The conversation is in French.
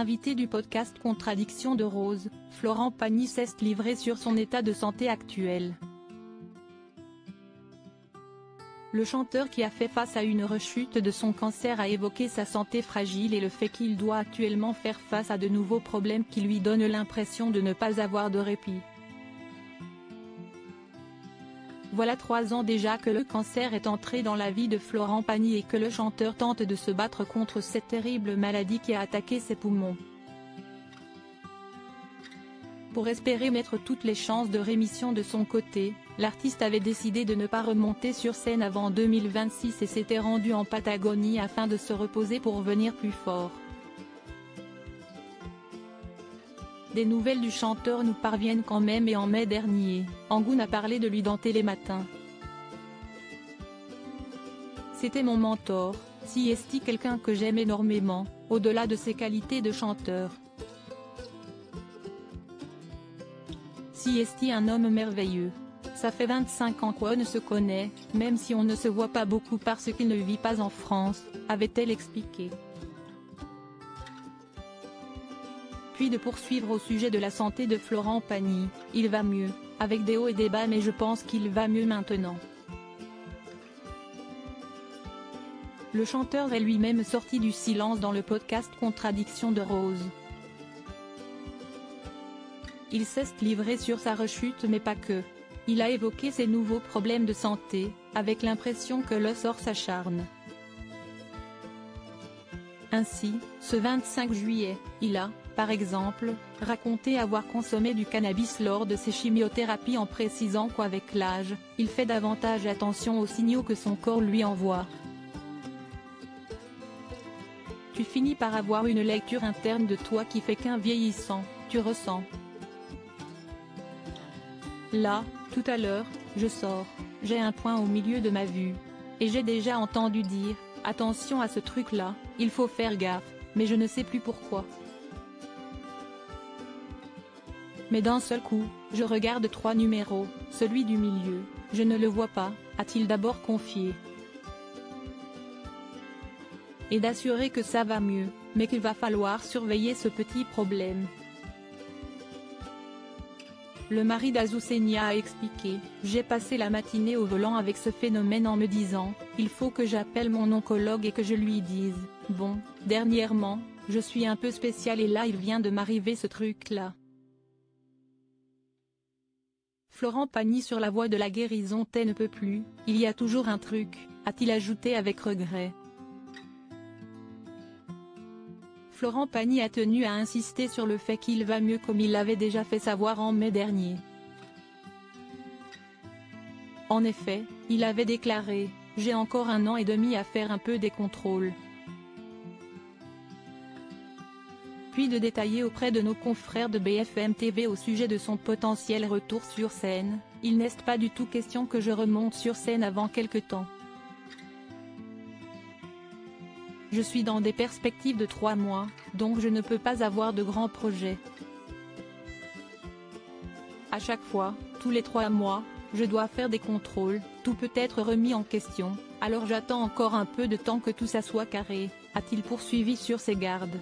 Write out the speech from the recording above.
Invité du podcast Contradiction de Rose, Florent Pagny s'est livré sur son état de santé actuel. Le chanteur qui a fait face à une rechute de son cancer a évoqué sa santé fragile et le fait qu'il doit actuellement faire face à de nouveaux problèmes qui lui donnent l'impression de ne pas avoir de répit. Voilà 3 ans déjà que le cancer est entré dans la vie de Florent Pagny et que le chanteur tente de se battre contre cette terrible maladie qui a attaqué ses poumons. Pour espérer mettre toutes les chances de rémission de son côté, l'artiste avait décidé de ne pas remonter sur scène avant 2026 et s'était rendu en Patagonie afin de se reposer pour revenir plus fort. Des nouvelles du chanteur nous parviennent quand même et en mai dernier, Angoune a parlé de lui dans Télématin. C'était mon mentor, si est quelqu'un que j'aime énormément, au-delà de ses qualités de chanteur. Si est un homme merveilleux. Ça fait 25 ans qu'on se connaît, même si on ne se voit pas beaucoup parce qu'il ne vit pas en France, avait-elle expliqué. Puis de poursuivre au sujet de la santé de Florent Pagny, il va mieux, avec des hauts et des bas mais je pense qu'il va mieux maintenant. Le chanteur est lui-même sorti du silence dans le podcast Contradiction de Rose. Il s'est livré sur sa rechute mais pas que. Il a évoqué ses nouveaux problèmes de santé, avec l'impression que le sort s'acharne. Ainsi, ce 25 juillet, il a, par exemple, raconté avoir consommé du cannabis lors de ses chimiothérapies en précisant qu'avec l'âge, il fait davantage attention aux signaux que son corps lui envoie. Tu finis par avoir une lecture interne de toi qui fait qu'en vieillissant, tu ressens. Là, tout à l'heure, je sors, j'ai un point au milieu de ma vue. Et j'ai déjà entendu dire, attention à ce truc-là, il faut faire gaffe, mais je ne sais plus pourquoi. Mais d'un seul coup, je regarde 3 numéros, celui du milieu, je ne le vois pas, a-t-il d'abord confié. Et d'assurer que ça va mieux, mais qu'il va falloir surveiller ce petit problème. Le mari d'Azucena a expliqué, j'ai passé la matinée au volant avec ce phénomène en me disant, il faut que j'appelle mon oncologue et que je lui dise, bon, dernièrement, je suis un peu spécial et là il vient de m'arriver ce truc-là. Florent Pagny sur la voie de la guérison ne peut plus, il y a toujours un truc, a-t-il ajouté avec regret. Florent Pagny a tenu à insister sur le fait qu'il va mieux comme il l'avait déjà fait savoir en mai dernier. En effet, il avait déclaré « J'ai encore 1 an et demi à faire un peu des contrôles ». Puis de détailler auprès de nos confrères de BFM TV au sujet de son potentiel retour sur scène, il n'est pas du tout question que je remonte sur scène avant quelque temps. Je suis dans des perspectives de 3 mois, donc je ne peux pas avoir de grands projets. À chaque fois, tous les 3 mois, je dois faire des contrôles, tout peut être remis en question, alors j'attends encore un peu de temps que tout ça soit carré, a-t-il poursuivi sur ses gardes.